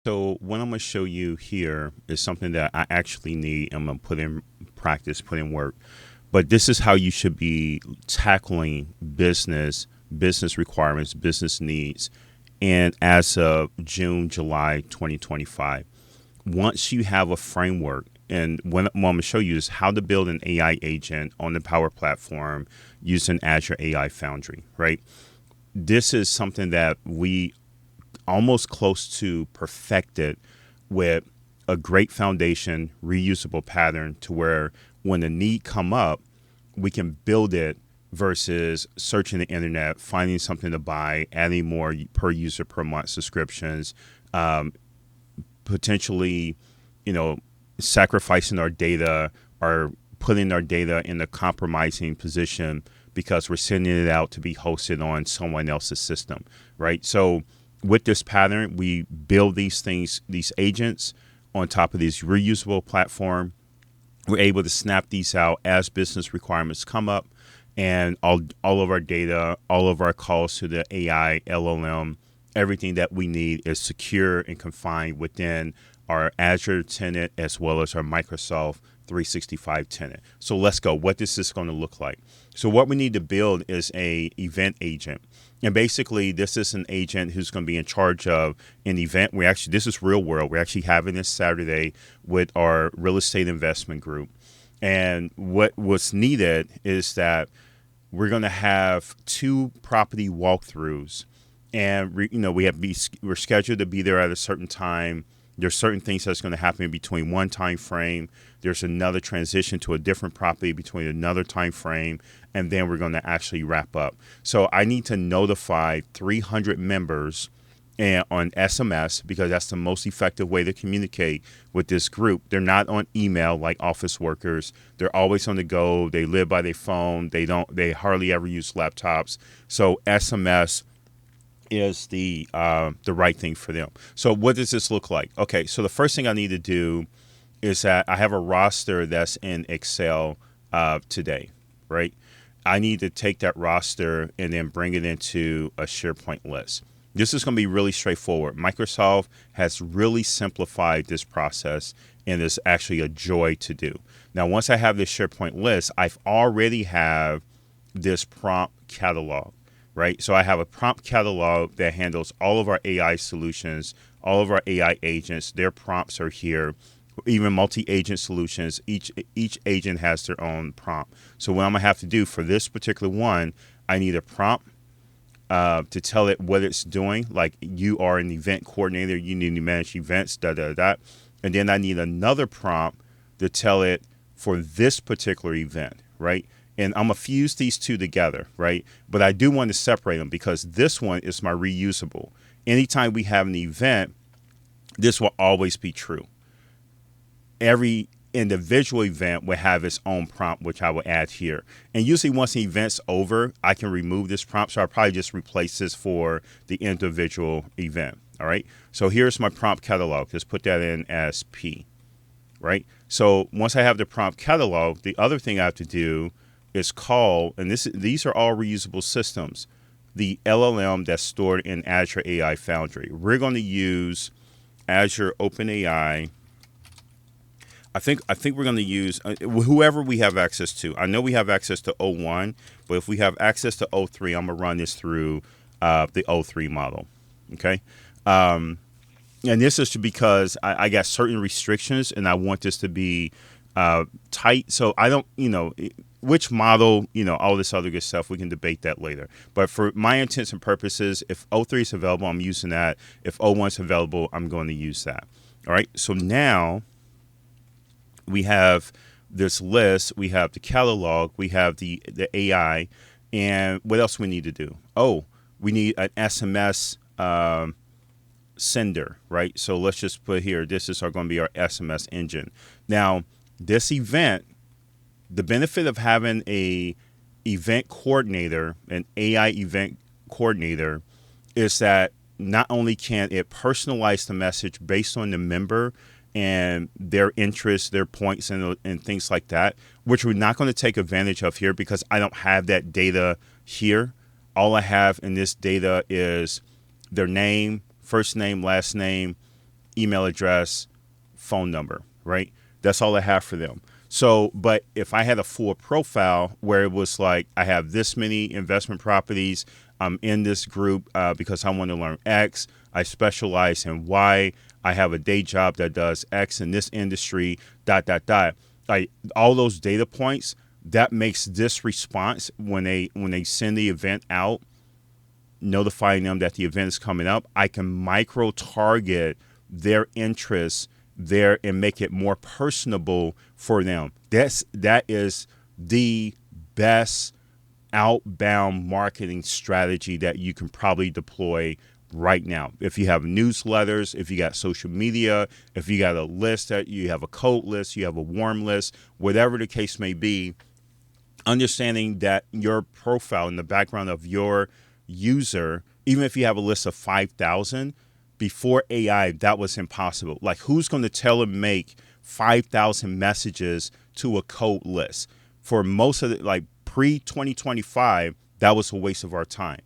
So what I'm going to show you here is something that I actually need. I'm going to put in practice, put in work. But this is how you should be tackling business requirements, business needs, and as of June, July 2025. Once you have a framework, and what I'm going to show you is how to build an AI agent on the Power Platform using Azure AI Foundry, right? This is something that we almost close to perfected with a great foundation, reusable pattern to where when the need come up, we can build it versus searching the internet, finding something to buy, adding more per user per month subscriptions, potentially, you know, sacrificing our data or putting our data in a compromising position because we're sending it out to be hosted on someone else's system, right? So with this pattern, we build these things, these agents on top of this reusable platform. We're able to snap these out as business requirements come up, and all of our data, all of our calls to the AI, LLM, everything that we need is secure and confined within our Azure tenant as well as our Microsoft 365 tenant. So let's go. What is this going to look like? So what we need to build is a event agent. And basically, this is an agent who's going to be in charge of an event. This is real world. We're actually having this Saturday with our real estate investment group. And what's needed is that we're going to have 2 property walkthroughs, and we're scheduled to be there at a certain time. There's certain things that's going to happen in between one time frame. There's another transition to a different property between another time frame, and then we're going to actually wrap up. So I need to notify 300 members and on SMS because that's the most effective way to communicate with this group. They're not on email like office workers. They're always on the go. They live by their phone. They hardly ever use laptops. So SMS is the right thing for them. So what does this look like? Okay, so the first thing I need to do is that I have a roster that's in Excel today, right? I need to take that roster and then bring it into a SharePoint list. This is going to be really straightforward. Microsoft has really simplified this process and it's actually a joy to do. Now, once I have this SharePoint list, I've already have this prompt catalog, right? So I have a prompt catalog that handles all of our AI solutions, all of our AI agents. Their prompts are here. Even multi-agent solutions, each agent has their own prompt. So what I'm gonna have to do for this particular one, I need a prompt to tell it what it's doing. Like you are an event coordinator, you need to manage events, and then I need another prompt to tell it for this particular event, right? And I'm gonna fuse these two together, right? But I do want to separate them because this one is my reusable. Anytime we have an event, this will always be true. Every individual event will have its own prompt, which I will add here. And usually once the event's over, I can remove this prompt. So I'll probably just replace this for the individual event. All right. So here's my prompt catalog. Just put that in as P, right? So once I have the prompt catalog, the other thing I have to do is call, and these are all reusable systems, the LLM that's stored in Azure AI Foundry. We're going to use Azure OpenAI. I think we're going to use whoever we have access to. I know we have access to O1, but if we have access to O3, I'm going to run this through the O3 model. Okay. And this is because I got certain restrictions and I want this to be tight. So I don't, which model, all this other good stuff, we can debate that later. But for my intents and purposes, if O3 is available, I'm using that. If O1 is available, I'm going to use that. All right. So now we have this list, we have the catalog, we have the AI, and what else we need to do? Oh, we need an SMS sender, right? So let's just put here, this is going to be our SMS engine. Now, this event, the benefit of having a event coordinator, an AI event coordinator, is that not only can it personalize the message based on the member and their interests, their points, and things like that, which we're not going to take advantage of here because I don't have that data here. All I have in this data is their name, first name, last name, email address, phone number, right? That's all I have for them. So, but if I had a full profile where it was like, I have this many investment properties, I'm in this group because I want to learn X, I specialize in Y, I have a day job that does X in this industry, ... Like all those data points, that makes this response when they send the event out, notifying them that the event is coming up, I can micro target their interests there and make it more personable for them. That is the best outbound marketing strategy that you can probably deploy right now. If you have newsletters, if you got social media, if you got a list, that you have a cold list, you have a warm list, whatever the case may be, understanding that your profile in the background of your user, even if you have a list of 5,000, before AI, that was impossible. Like, who's going to tell and make 5,000 messages to a cold list? For most of the, like pre-2025, that was a waste of our time.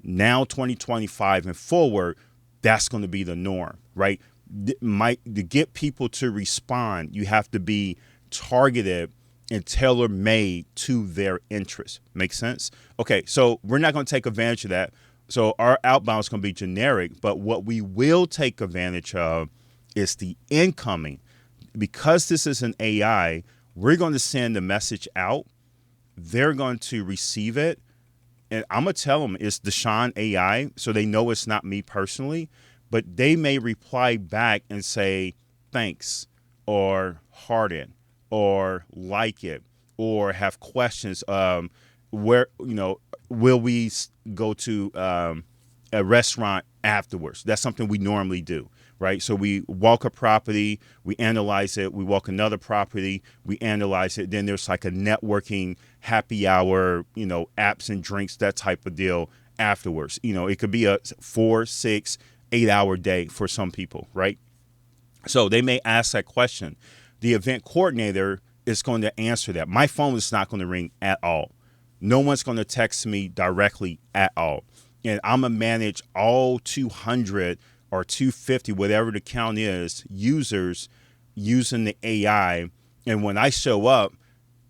Now, 2025 and forward, that's going to be the norm, right? To get people to respond, you have to be targeted and tailor-made to their interests. Make sense? Okay, so we're not going to take advantage of that. So our outbound is going to be generic, but what we will take advantage of is the incoming. Because this is an AI, we're going to send the message out. They're going to receive it. And I'm going to tell them it's DeShon AI, so they know it's not me personally. But they may reply back and say, thanks, or harden, or like it, or have questions. Where, will we go to a restaurant afterwards? That's something we normally do, right? So we walk a property, we analyze it, we walk another property, we analyze it. Then there's like a networking happy hour, apps and drinks, that type of deal afterwards. It could be a 4, 6, 8-hour day for some people, right? So they may ask that question. The event coordinator is going to answer that. My phone is not going to ring at all. No one's going to text me directly at all. And I'm going to manage all 200 or 250, whatever the count is, users using the AI. And when I show up,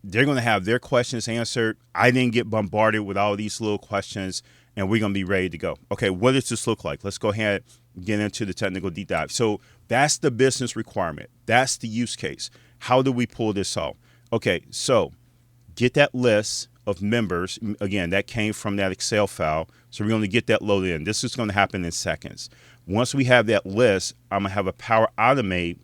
they're going to have their questions answered. I didn't get bombarded with all these little questions, and we're going to be ready to go. Okay, what does this look like? Let's go ahead and get into the technical deep dive. So that's the business requirement. That's the use case. How do we pull this off? Okay, so get that list of members. Again, that came from that Excel file. So we're going to get that loaded in. This is going to happen in seconds. Once we have that list, I'm going to have a Power Automate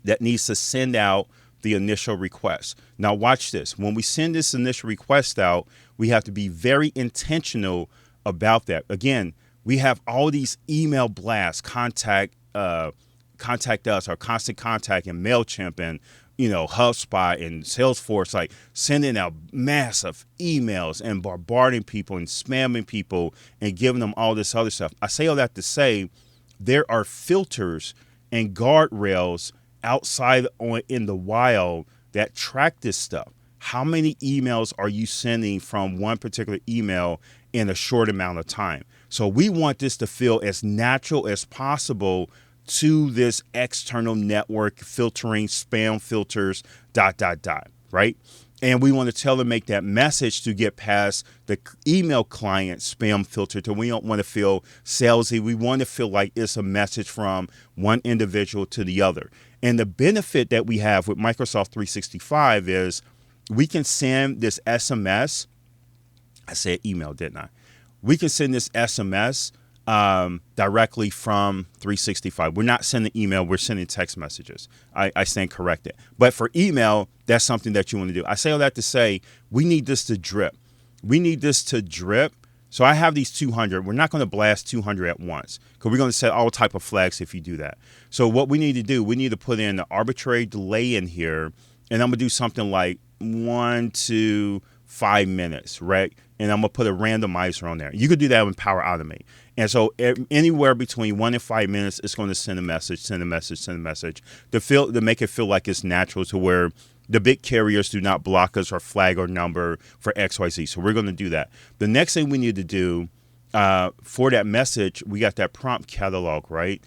that needs to send out the initial request. Now watch this. When we send this initial request out, we have to be very intentional about that. Again, we have all these email blasts, contact us, or constant contact, and MailChimp, and HubSpot and Salesforce, like sending out massive emails and bombarding people and spamming people and giving them all this other stuff. I say all that to say there are filters and guardrails outside in the wild that track this stuff. How many emails are you sending from one particular email in a short amount of time? So we want this to feel as natural as possible to this external network filtering, spam filters, ... right? And we want to make that message to get past the email client spam filter. So we don't want to feel salesy. We want to feel like it's a message from one individual to the other. And the benefit that we have with Microsoft 365 is we can send this SMS. I said email, didn't I? We can send this SMS directly from 365. We're not sending email, we're sending text messages. I stand corrected. But for email, that's something that you want to do. I say all that to say we need this to drip. We need this to drip. So I have these 200. We're not going to blast 200 at once because we're going to set all type of flags if you do that. So what we need to do, we need to put in an arbitrary delay in here, and I'm going to do something like 1 to 5 minutes, right? And I'm going to put a randomizer on there. You could do that with Power Automate. And so anywhere between 1 and 5 minutes, it's going to send a message to make it feel like it's natural, to where the big carriers do not block us or flag our number for XYZ. So we're going to do that. The next thing we need to do for that message, we got that prompt catalog, right?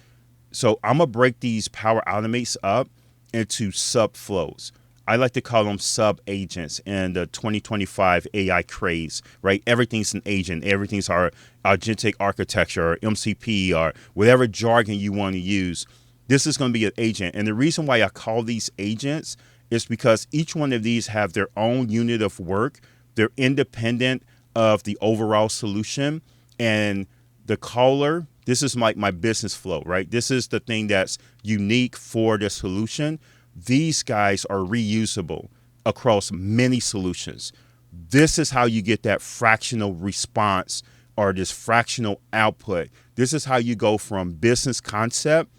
So I'm going to break these Power Automates up into subflows. I like to call them sub-agents in the 2025 AI craze, right? Everything's an agent. Everything's our agentic architecture or MCP or whatever jargon you want to use. This is going to be an agent. And the reason why I call these agents is because each one of these have their own unit of work. They're independent of the overall solution. And the caller, this is my business flow, right? This is the thing that's unique for the solution. These guys are reusable across many solutions. This is how you get that fractional response or this fractional output. This is how you go from business concept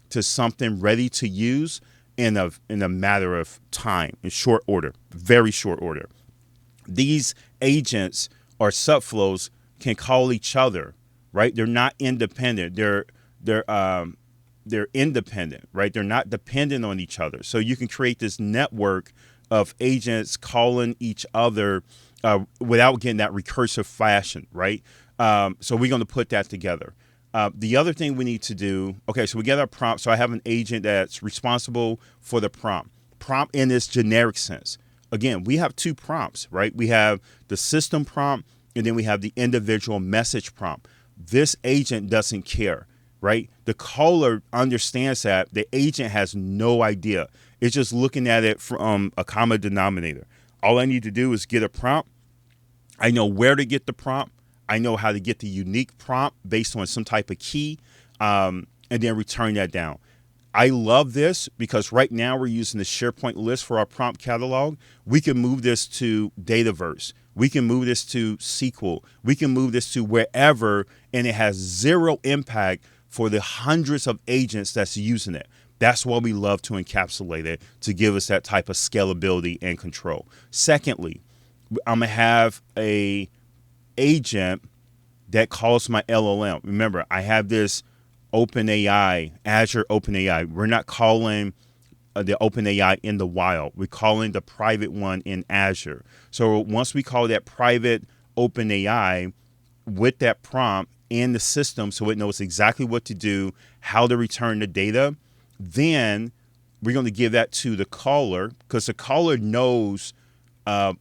to something ready to use in a matter of time, in short order, very short order. These agents or subflows can call each other, right? They're not independent. They're independent, right? They're not dependent on each other. So you can create this network of agents calling each other without getting that recursive fashion, right? So we're going to put that together. The other thing we need to do, okay, so we get our prompt. So I have an agent that's responsible for the prompt. Prompt in this generic sense. Again, we have two prompts, right? We have the system prompt, and then we have the individual message prompt. This agent doesn't care, right? The caller understands that. The agent has no idea. It's just looking at it from a common denominator. All I need to do is get a prompt. I know where to get the prompt. I know how to get the unique prompt based on some type of key, and then return that down. I love this because right now we're using the SharePoint list for our prompt catalog. We can move this to Dataverse. We can move this to SQL. We can move this to wherever, and it has zero impact for the hundreds of agents that's using it. That's why we love to encapsulate it, to give us that type of scalability and control. Secondly, I'm going to have a agent that calls my LLM. Remember, I have this OpenAI, Azure OpenAI. We're not calling the OpenAI in the wild. We're calling the private one in Azure. So once we call that private OpenAI with that prompt in the system so it knows exactly what to do, how to return the data, then we're going to give that to the caller because the caller knows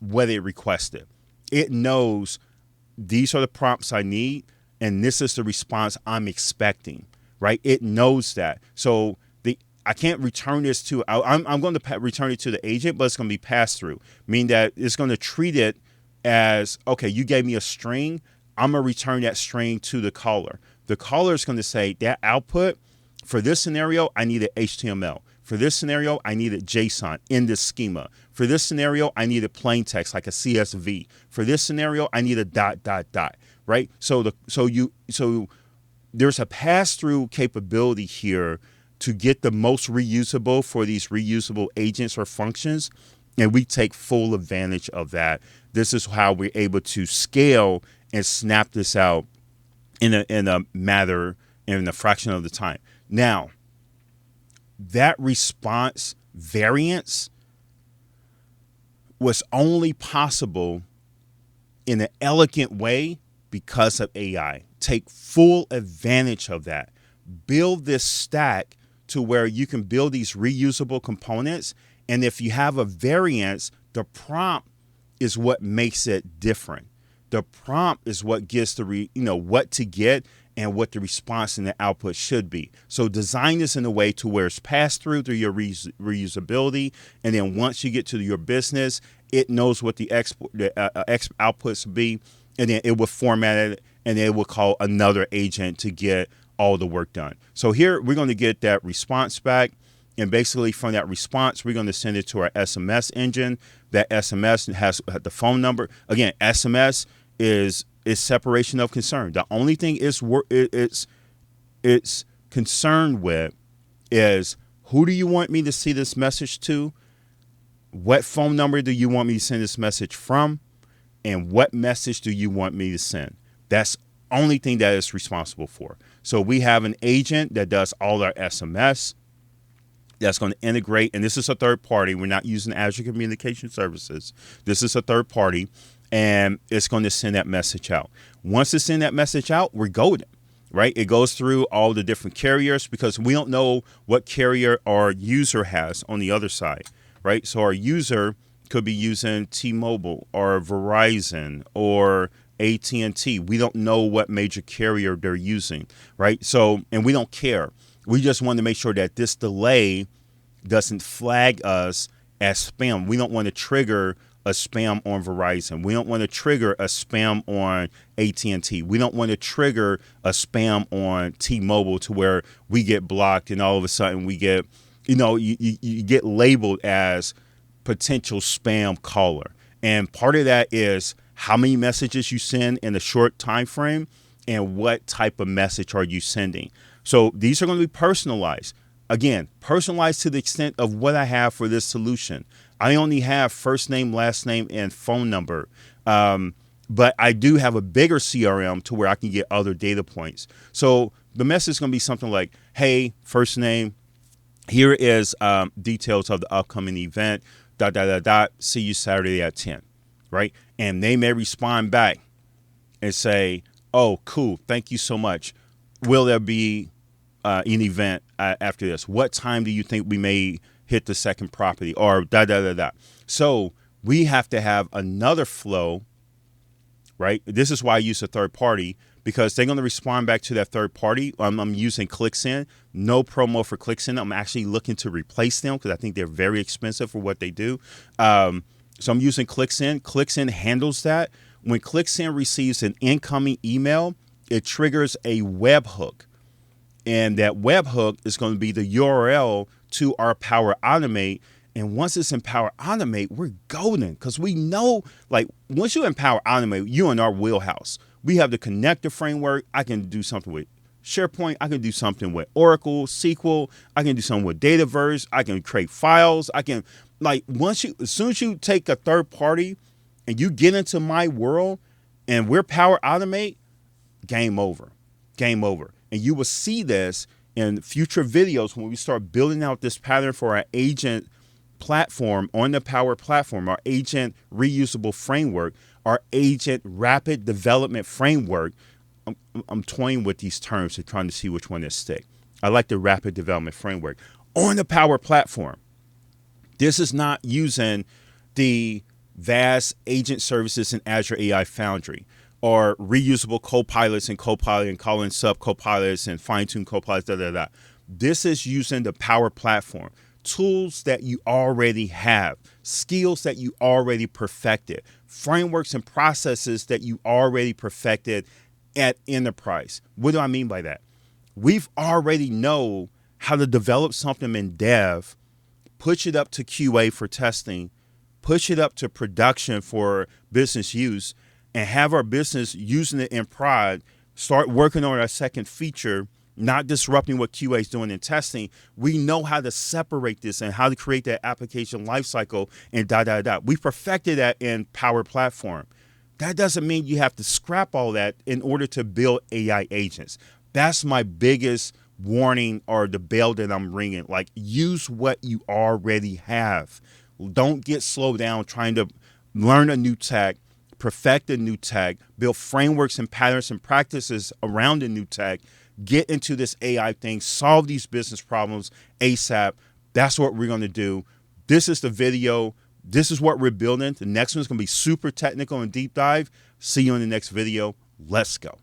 what it requested. It knows these are the prompts I need, and this is the response I'm expecting, right? It knows that. So I can't return this to, I'm going to return it to the agent, but it's going to be passed through, meaning that it's going to treat it as, okay, you gave me a string. I'm going to return that string to the caller. The caller is going to say that output, for this scenario, I need an HTML. For this scenario, I need a JSON in this schema. For this scenario, I need a plain text like a CSV. For this scenario, I need a ... right? So there's a pass-through capability here to get the most reusable for these reusable agents or functions, and we take full advantage of that. This is how we're able to scale and snap this out in a fraction of the time. Now, that response variance was only possible in an elegant way because of AI. Take full advantage of that. Build this stack to where you can build these reusable components. And if you have a variance, the prompt is what makes it different. The prompt is what gets what to get and what the response and the output should be. So design this in a way to where it's passed through your reusability. And then once you get to your business, it knows what the outputs be. And then it will format it and it will call another agent to get all the work done. So here we're going to get that response back. And basically from that response, we're going to send it to our SMS engine. That SMS has the phone number. Again, SMS is separation of concern. The only thing it's concerned with is, who do you want me to see this message to? What phone number do you want me to send this message from? And what message do you want me to send? That's the only thing that it's responsible for. So we have an agent that does all our SMS. That's going to integrate, and this is a third party. We're not using Azure Communication Services. This is a third party, and it's going to send that message out. Once it's send that message out, we're golden. right? It goes through all the different carriers because we don't know what carrier our user has on the other side, right? So our user could be using T-Mobile or Verizon or AT&T. We don't know what major carrier they're using, right? So, and we don't care. We just want to make sure that this delay doesn't flag us as spam. We don't want to trigger a spam on Verizon. We don't want to trigger a spam on AT&T. We don't want to trigger a spam on T-Mobile to where we get blocked and all of a sudden we get, you get labeled as potential spam caller. And part of that is how many messages you send in a short time frame and what type of message are you sending. So these are going to be personalized. Again, personalized to the extent of what I have for this solution. I only have first name, last name, and phone number. But I do have a bigger CRM to where I can get other data points. So the message is going to be something like, hey, first name, here is details of the upcoming event, ... See you Saturday at 10, right? And they may respond back and say, oh, cool, thank you so much. Will there be an event after this? What time do you think we may hit the second property or ... So we have to have another flow, right? This is why I use a third party because they're going to respond back to that third party. I'm using ClickSend, no promo for ClickSend. I'm actually looking to replace them because I think they're very expensive for what they do. So I'm using ClickSend. ClickSend handles that. When ClickSend receives an incoming email, it triggers a webhook. And that webhook is going to be the URL to our Power Automate. And once it's in Power Automate, we're golden because we know, like, once you in Power Automate, you're in our wheelhouse. We have the connector framework. I can do something with SharePoint. I can do something with Oracle, SQL. I can do something with Dataverse. I can create files. I can, like, as soon as you take a third party and you get into my world and we're Power Automate, game over. Game over. And you will see this in future videos when we start building out this pattern for our agent platform on the Power Platform, our agent reusable framework, our agent rapid development framework. I'm toying with these terms and trying to see which one is stick. I like the rapid development framework on the Power Platform. This is not using the vast agent services in Azure AI Foundry or reusable copilots and copilot and calling sub copilots and fine-tune copilots, This is using the Power Platform. Tools that you already have, skills that you already perfected, frameworks and processes that you already perfected at enterprise. What do I mean by that? We've already know how to develop something in dev, push it up to QA for testing, push it up to production for business use, and have our business using it in prod, start working on our second feature, not disrupting what QA is doing in testing. We know how to separate this and how to create that application lifecycle and ... We perfected that in Power Platform. That doesn't mean you have to scrap all that in order to build AI agents. That's my biggest warning or the bell that I'm ringing. Like, use what you already have. Don't get slowed down trying to learn a new tech, perfect a new tech, build frameworks and patterns and practices around the new tech. Get into this AI thing, solve these business problems ASAP. That's what we're going to do. This is the video. This is what we're building. The next one's going to be super technical and deep dive. See you in the next video. Let's go.